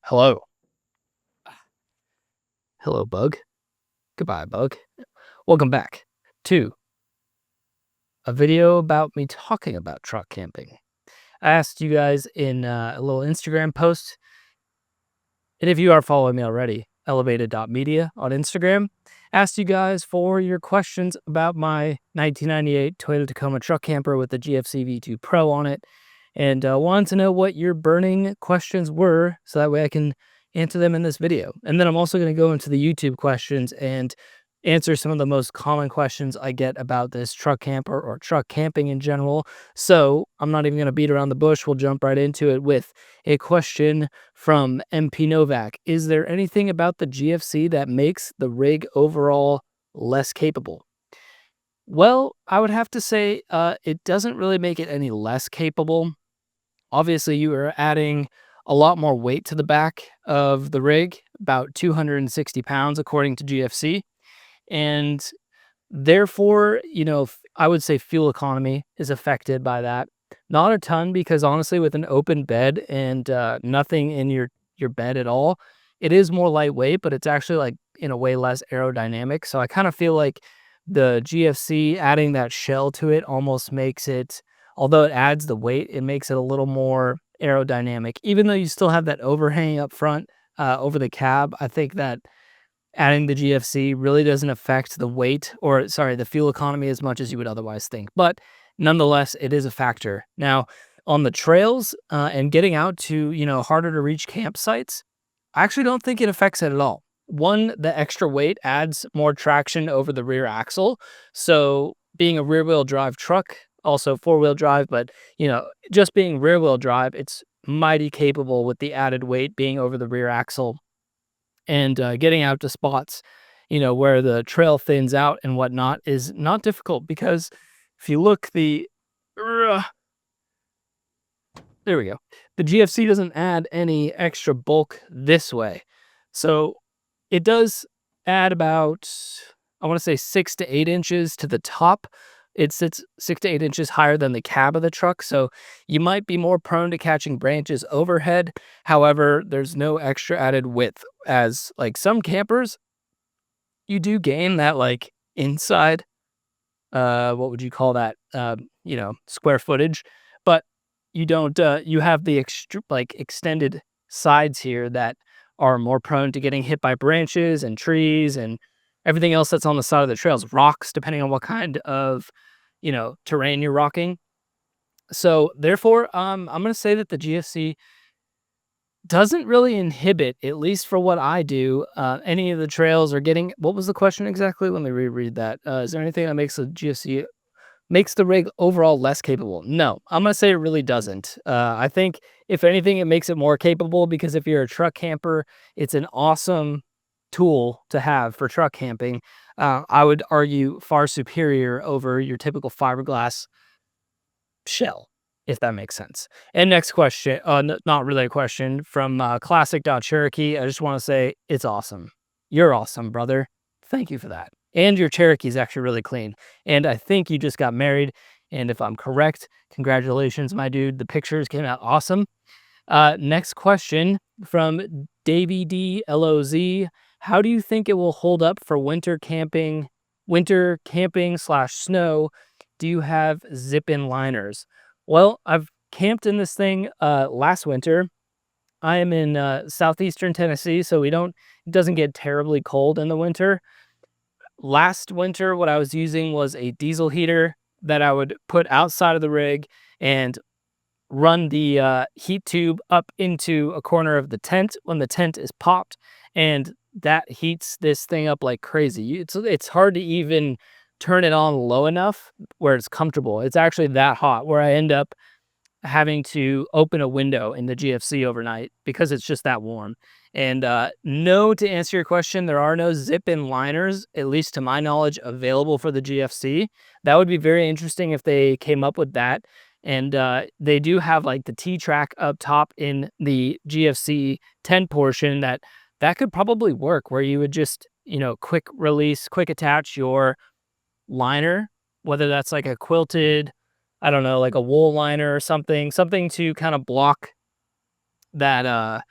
Hello. Hello, Bug. Goodbye, Bug. Welcome back to a video about me talking about truck camping. I asked you guys in a little Instagram post, and if you are following me already, elevated.media on Instagram, asked you guys for your questions about my 1998 Toyota Tacoma truck camper with the GFC V2 Pro on it, and wanted to know what your burning questions were so that way I can answer them in this video. And then I'm also going to go into the YouTube questions and answer some of the most common questions I get about this truck camper or truck camping in general. So I'm not even going to beat around the bush. We'll jump right into it with a question from MP Novak. Is there anything about the GFC that makes the rig overall less capable? Well, I would have to say it doesn't really make it any less capable. Obviously, you are adding a lot more weight to the back of the rig, about 260 pounds according to GFC. And therefore, I would say fuel economy is affected by that. Not a ton, because honestly, with an open bed and nothing in your bed at all, it is more lightweight, but it's actually like in a way less aerodynamic. So I kind of feel like the GFC adding that shell to it almost makes it, although it adds the weight, it makes it a little more aerodynamic. Even though you still have that overhang up front over the cab, I think that adding the GFC really doesn't affect the weight, or sorry, the fuel economy as much as you would otherwise think. But nonetheless, it is a factor. Now, on the trails and getting out to, harder to reach campsites, I actually don't think it affects it at all. One, the extra weight adds more traction over the rear axle. So being a rear wheel drive truck, also 4-wheel drive, but, just being rear wheel drive, it's mighty capable with the added weight being over the rear axle and getting out to spots, where the trail thins out and whatnot is not difficult, because if you look there we go. The GFC doesn't add any extra bulk this way. So it does add about, I want to say 6 to 8 inches to the top. It sits 6 to 8 inches higher than the cab of the truck. So you might be more prone to catching branches overhead. However, there's no extra added width, as like some campers, you do gain that like inside, what would you call that? Square footage, but you don't, you have the extended sides here that are more prone to getting hit by branches and trees and everything else that's on the side of the trails, rocks, depending on what kind of, terrain you're rocking. So therefore, I'm going to say that the GFC doesn't really inhibit, at least for what I do, any of the trails or getting. What was the question exactly? Let me reread that. Is there anything that makes the GFC makes the rig overall less capable? No, I'm gonna say it really doesn't. I think if anything, it makes it more capable, because if you're a truck camper, it's an awesome tool to have for truck camping. I would argue far superior over your typical fiberglass shell, if that makes sense. And next question, not really a question, from classic.cherokee. I just want to say it's awesome. You're awesome, brother. Thank you for that. And your Cherokee is actually really clean. And I think you just got married. And if I'm correct, congratulations, my dude. The pictures came out awesome. Next question from Davey D LOZ. How do you think it will hold up for winter camping / snow? Do you have zip-in liners? Well, I've camped in this thing last winter. I am in southeastern Tennessee, so it doesn't get terribly cold in the winter. Last winter, what I was using was a diesel heater that I would put outside of the rig and run the heat tube up into a corner of the tent when the tent is popped, and that heats this thing up like crazy. It's hard to even turn it on low enough where it's comfortable. It's actually that hot where I end up having to open a window in the GFC overnight because it's just that warm. And no, to answer your question, there are no zip-in liners, at least to my knowledge, available for the GFC. That would be very interesting if they came up with that. And they do have like the T-track up top in the GFC 10 portion that could probably work, where you would just, quick release, quick attach your liner, whether that's like a quilted, I don't know, like a wool liner or something to kind of block that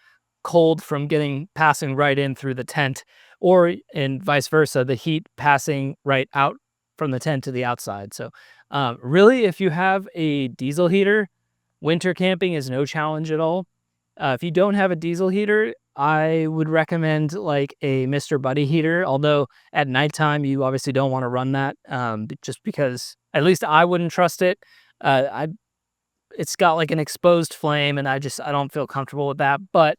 cold from passing right in through the tent, or and vice versa, the heat passing right out from the tent to the outside. So really, if you have a diesel heater, winter camping is no challenge at all. If you don't have a diesel heater, I would recommend like a Mr. Buddy heater. Although at nighttime, you obviously don't want to run that, just because at least I wouldn't trust it. I It's got like an exposed flame, and I don't feel comfortable with that. But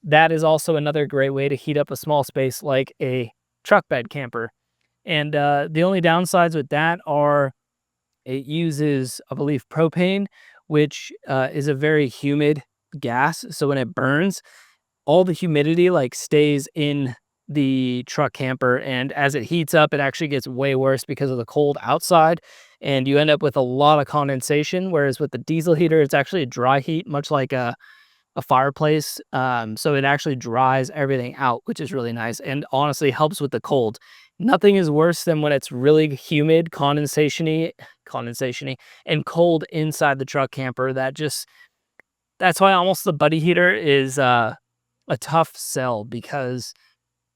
that is also another great way to heat up a small space like a truck bed camper. And the only downsides with that are it uses, I believe, propane, which is a very humid gas. So when it burns, all the humidity like stays in the truck camper, and as it heats up, it actually gets way worse because of the cold outside, and you end up with a lot of condensation. Whereas with the diesel heater, it's actually a dry heat, much like a fireplace. So it actually dries everything out, which is really nice and honestly helps with the cold. Nothing is worse than when it's really humid, condensationy, and cold inside the truck camper. That's why almost the buddy heater is a tough sell, because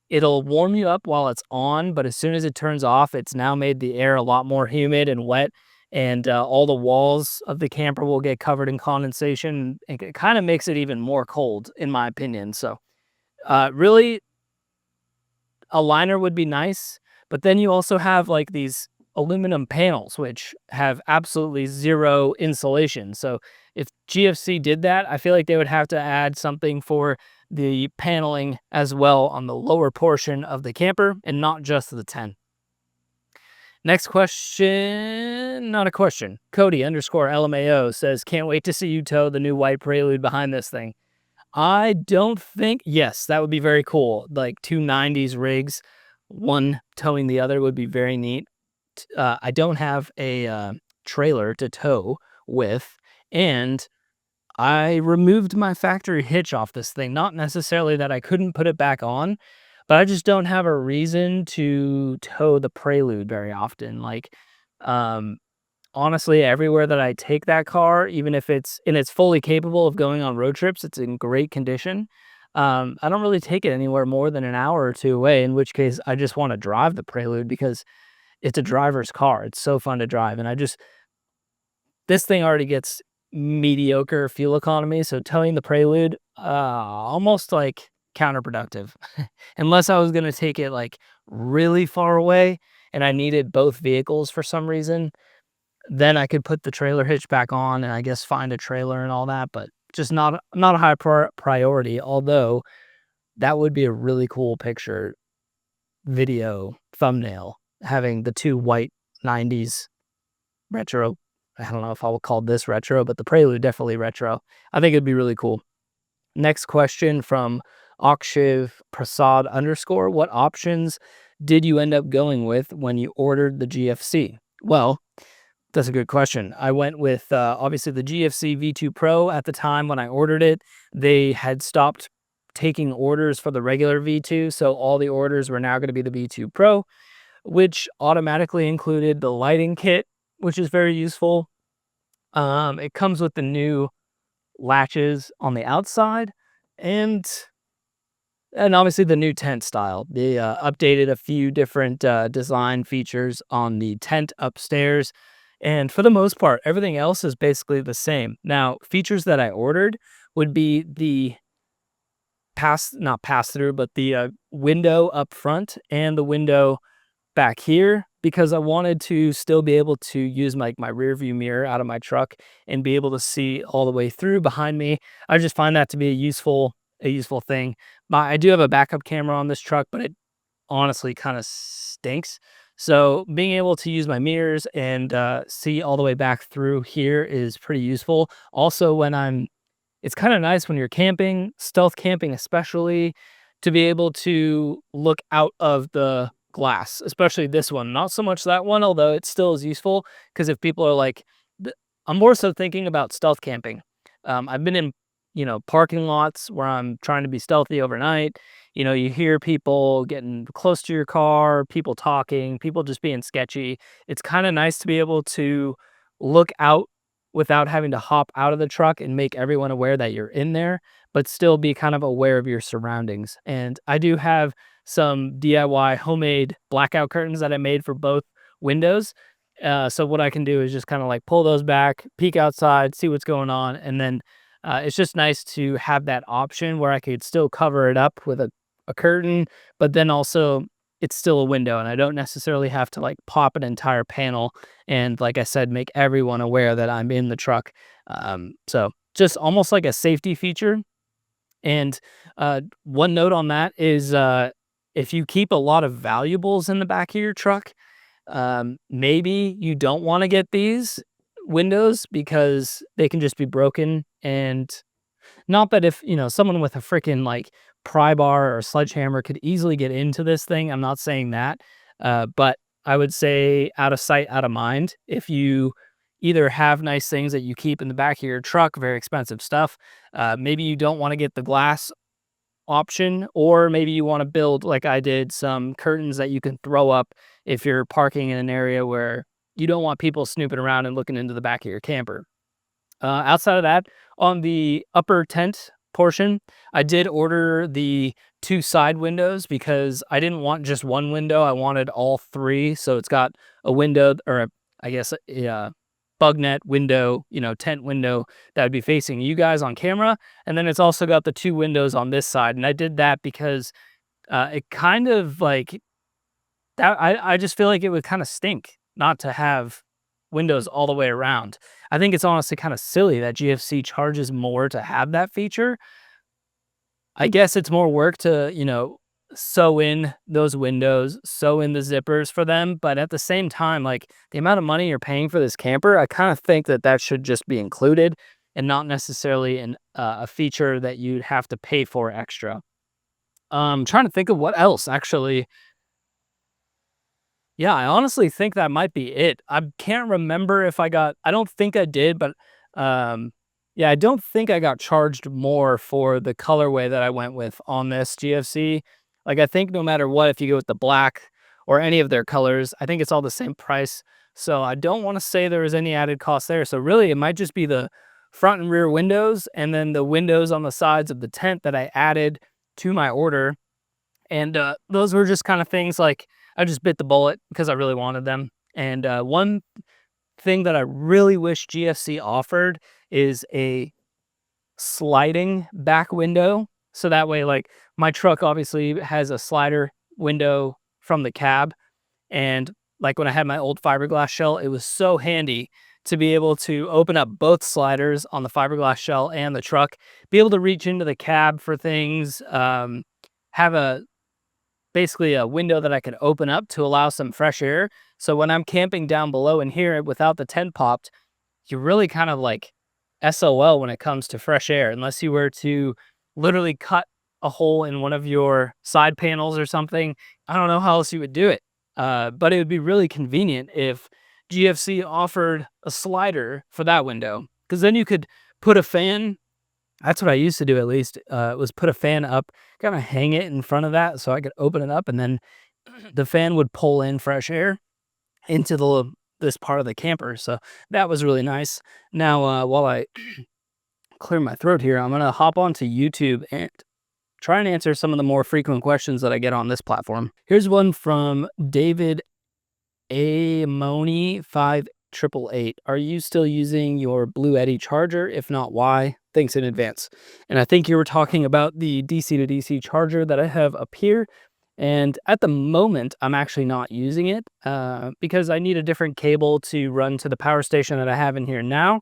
it'll warm you up while it's on, but as soon as it turns off, it's now made the air a lot more humid and wet, and all the walls of the camper will get covered in condensation, and it kind of makes it even more cold, in my opinion. So, really, a liner would be nice, but then you also have like these aluminum panels, which have absolutely zero insulation. So, if GFC did that, I feel like they would have to add something for the paneling as well on the lower portion of the camper and not just the tent. Next question, not a question. Cody underscore LMAO says, can't wait to see you tow the new white Prelude behind this thing. I don't think, yes, that would be very cool. Like two 90s rigs, one towing the other would be very neat. I don't have a trailer to tow with, and I removed my factory hitch off this thing. Not necessarily that I couldn't put it back on, but I just don't have a reason to tow the Prelude very often. Like, um, honestly, everywhere that I take that car, even if it's fully capable of going on road trips, it's in great condition. I don't really take it anywhere more than an hour or two away, in which case I just want to drive the Prelude because it's a driver's car. It's so fun to drive, and this thing already gets mediocre fuel economy, so towing the Prelude, almost like counterproductive. Unless I was gonna take it like really far away and I needed both vehicles for some reason, then I could put the trailer hitch back on and I guess find a trailer and all that, but just not a high priority. Although that would be a really cool picture, video, thumbnail, having the two white 90s retro. I don't know if I would call this retro, but the Prelude definitely retro. I think it'd be really cool. Next question from Akshiv Prasad underscore. What options did you end up going with when you ordered the GFC? Well, that's a good question. I went with obviously the GFC V2 Pro at the time when I ordered it. They had stopped taking orders for the regular V2, so all the orders were now going to be the V2 Pro, which automatically included the lighting kit, which is very useful. It comes with the new latches on the outside, and obviously the new tent style. They updated a few different design features on the tent upstairs, and for the most part, everything else is basically the same. Now, features that I ordered would be the not pass through, but the window up front and the window back here, because I wanted to still be able to use my rear view mirror out of my truck and be able to see all the way through behind me. I just find that to be a useful thing. I do have a backup camera on this truck, but it honestly kind of stinks. So being able to use my mirrors and see all the way back through here is pretty useful. Also, it's kind of nice when you're camping, stealth camping especially, to be able to look out of the glass, especially this one. Not so much that one, although it still is useful, because if people are like, I'm more so thinking about stealth camping. I've been in, parking lots where I'm trying to be stealthy overnight. You hear people getting close to your car, people talking, people just being sketchy. It's kind of nice to be able to look out without having to hop out of the truck and make everyone aware that you're in there, but still be kind of aware of your surroundings. And I do have some DIY homemade blackout curtains that I made for both windows. So what I can do is just kind of like pull those back, peek outside, see what's going on, and then it's just nice to have that option where I could still cover it up with a curtain, but then also it's still a window and I don't necessarily have to like pop an entire panel and, like I said, make everyone aware that I'm in the truck. So just almost like a safety feature. And one note on that is if you keep a lot of valuables in the back of your truck, maybe you don't want to get these windows because they can just be broken. And not that if, someone with a freaking like pry bar or sledgehammer could easily get into this thing. I'm not saying that. But I would say out of sight, out of mind. If you either have nice things that you keep in the back of your truck, very expensive stuff, maybe you don't want to get the glass option, or maybe you want to build, like I did, some curtains that you can throw up if you're parking in an area where you don't want people snooping around and looking into the back of your camper. Outside of that, on the upper tent portion, I did order the 2 side windows because I didn't want just one window. I wanted all 3. So it's got a window, or I guess a bug net window, tent window that would be facing you guys on camera. And then it's also got the 2 windows on this side. And I did that because it kind of like that. I just feel like it would kind of stink not to have windows all the way around. I think it's honestly kind of silly that GFC charges more to have that feature. I guess it's more work to, sew in those windows, sew in the zippers for them. But at the same time, like the amount of money you're paying for this camper, I kind of think that that should just be included and not necessarily a feature that you'd have to pay for extra. Trying to think of what else actually. Yeah, I honestly think that might be it. I can't remember if I don't think I did, but um yeah, I don't think I got charged more for the colorway that I went with on this GFC. Like I think no matter what, if you go with the black or any of their colors, I think it's all the same price. So I don't want to say there was any added cost there. So really it might just be the front and rear windows and then the windows on the sides of the tent that I added to my order. And those were just kind of things like I just bit the bullet because I really wanted them. And one thing that I really wish GFC offered is a sliding back window. So that way, like my truck obviously has a slider window from the cab. And like when I had my old fiberglass shell, it was so handy to be able to open up both sliders on the fiberglass shell and the truck, be able to reach into the cab for things, have basically a window that I could open up to allow some fresh air. So when I'm camping down below in here without the tent popped, you're really kind of like SOL when it comes to fresh air, unless you were to literally cut a hole in one of your side panels or something. I don't know how else you would do it. But it would be really convenient if GFC offered a slider for that window, because then you could put a fan. That's what I used to do, at least, was put a fan up, kinda hang it in front of that so I could open it up, and then the fan would pull in fresh air into this part of the camper, so that was really nice. Now, while I clear my throat here, I'm gonna hop onto YouTube and try and answer some of the more frequent questions that I get on this platform. Here's one from David Amoni 5888. Are you still using your Blue Eddy charger? If not, why? Thanks in advance. And I think you were talking about the DC to DC charger that I have up here. And at the moment, I'm actually not using it because I need a different cable to run to the power station that I have in here now.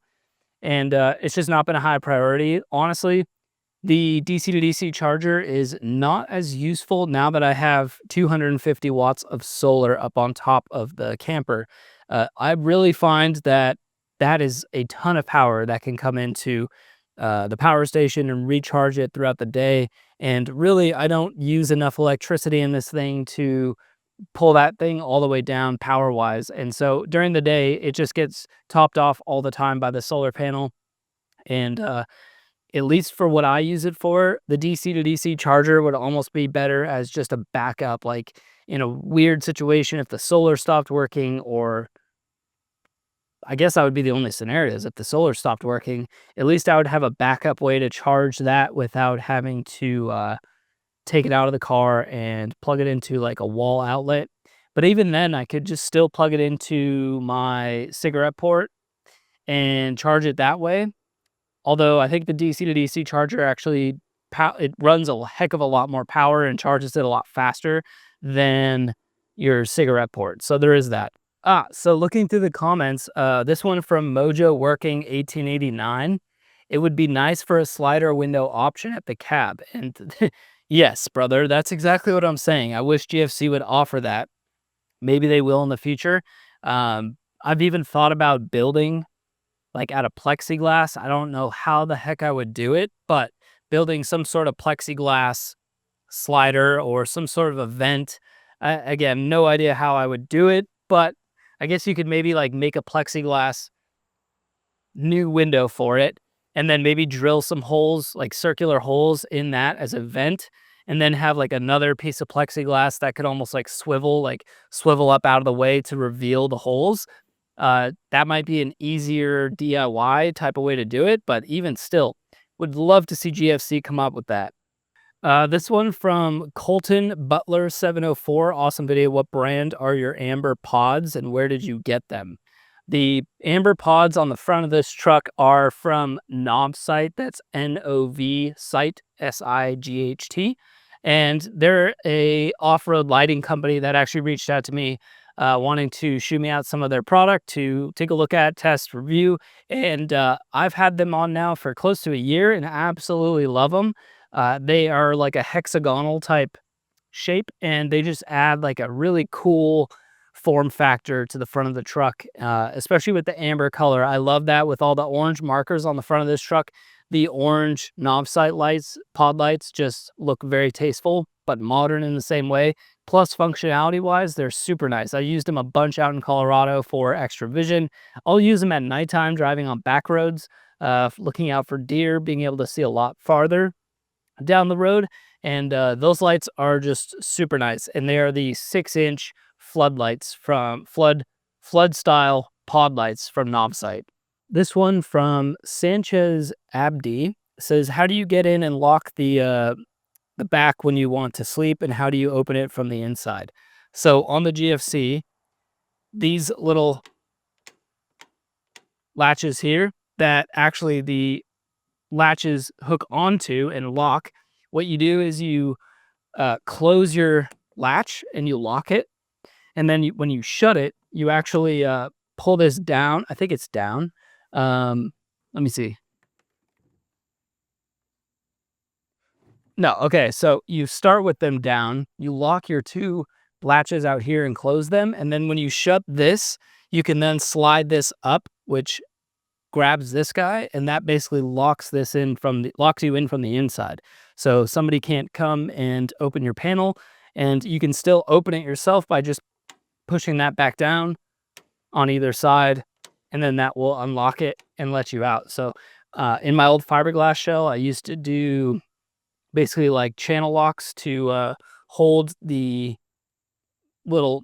And it's just not been a high priority. Honestly, the DC to DC charger is not as useful now that I have 250 watts of solar up on top of the camper. I really find that that is a ton of power that can come into the power station and recharge it throughout the day. And really, I don't use enough electricity in this thing to pull that thing all the way down power wise. And so during the day, it just gets topped off all the time by the solar panel. And at least for what I use it for, the DC to DC charger would almost be better as just a backup, like in a weird situation if the solar stopped working or I guess that would be the only scenarios if the solar stopped working. At least I would have a backup way to charge that without having to take it out of the car and plug it into like a wall outlet. But even then, I could just still plug it into my cigarette port and charge it that way. Although I think the DC to DC charger actually it runs a heck of a lot more power and charges it a lot faster than your cigarette port. So there is that. So looking through the comments, this one from Mojo Working 1889. It would be nice for a slider window option at the cab. And yes, brother, that's exactly what I'm saying. I wish GFC would offer that. Maybe they will in the future. I've even thought about building like out of plexiglass. I don't know how the heck I would do it, but building some sort of plexiglass slider or some sort of a vent. Again, no idea how I would do it, but I guess you could maybe like make a plexiglass new window for it and then maybe drill some holes, like circular holes in that as a vent, and then have like another piece of plexiglass that could almost like swivel up out of the way to reveal the holes. That might be an easier DIY type of way to do it, but even still, would love to see GFC come up with that. This one from Colton Butler 704. Awesome video. What brand are your amber pods and where did you get them? The amber pods on the front of this truck are from Novsight. That's NOV Sight, SIGHT. And they're a off-road lighting company that actually reached out to me wanting to shoot me out some of their product to take a look at, test, review. And I've had them on now for close to a year and I absolutely love them. They are like a hexagonal type shape and they just add like a really cool form factor to the front of the truck, especially with the amber color. I love that with all the orange markers on the front of this truck. The orange Novsight lights, pod lights, just look very tasteful, but modern in the same way. Plus functionality-wise, they're super nice. I used them a bunch out in Colorado for extra vision. I'll use them at nighttime driving on back roads, looking out for deer, being able to see a lot farther down the road. And those lights are just super nice. And they are the 6-inch floodlights from flood style pod lights from Novsight. This one from Sanchez Abdi says, how do you get in and lock the back when you want to sleep, and how do you open it from the inside? So on the GFC, these little latches here that actually the latches hook onto and lock, what you do is you close your latch and you lock it. And then when you shut it, you actually pull this down. I think it's down. Let me see. No, okay. So you start with them down. You lock your two latches out here and close them. And then when you shut this, you can then slide this up, which grabs this guy, and that basically locks you in from the inside. So somebody can't come and open your panel, and you can still open it yourself by just pushing that back down on either side, and then that will unlock it and let you out. So in my old fiberglass shell, I used to do basically like channel locks to hold the little,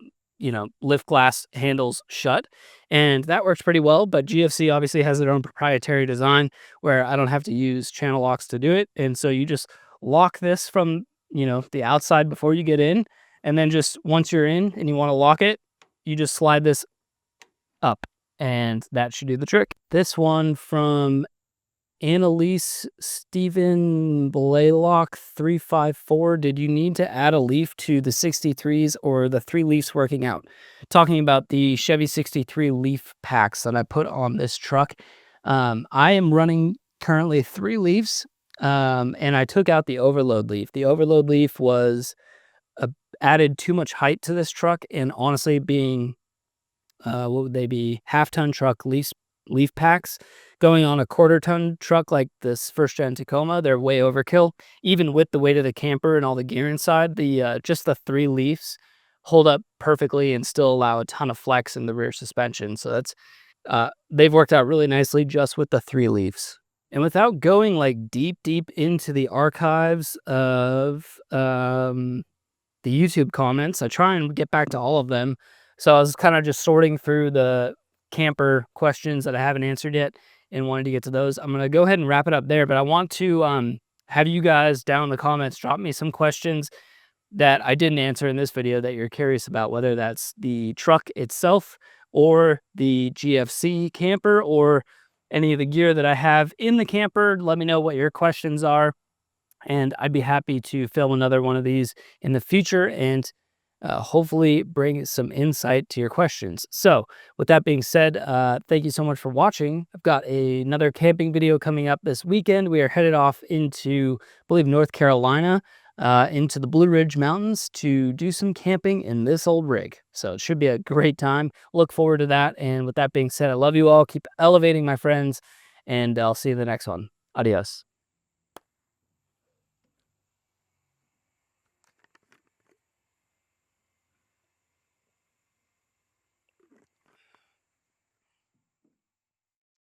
lift glass handles shut. And that works pretty well, but GFC obviously has their own proprietary design where I don't have to use channel locks to do it. And so you just lock this from, the outside before you get in. And then just once you're in and you want to lock it, you just slide this up and that should do the trick. This one from Annalise Stephen Blaylock 354. Did you need to add a leaf to the 63s or the 3 leaves working out? Talking about the Chevy 63 leaf packs that I put on this truck. I am running currently 3 leaves, and I took out the overload leaf. The overload leaf was added too much height to this truck, and honestly, being what would they be, half-ton truck leaf packs going on a quarter-ton truck like this first-gen Tacoma, they're way overkill. Even with the weight of the camper and all the gear inside, just the 3 leaves hold up perfectly and still allow a ton of flex in the rear suspension. So that's they've worked out really nicely just with the 3 leaves. And without going like deep into the archives of the YouTube comments, I try and get back to all of them. So I was kind of just sorting through the camper questions that I haven't answered yet and wanted to get to those. I'm going to go ahead and wrap it up there, but I want to have you guys down in the comments drop me some questions that I didn't answer in this video that you're curious about, whether that's the truck itself or the GFC camper or any of the gear that I have in the camper. Let me know what your questions are, and I'd be happy to film another one of these in the future and hopefully bring some insight to your questions. So with that being said, thank you so much for watching. I've got another camping video coming up this weekend. We are headed off into, I believe, North Carolina, into the Blue Ridge Mountains to do some camping in this old rig. So it should be a great time. Look forward to that. And with that being said, I love you all. Keep elevating, my friends, and I'll see you in the next one. Adios.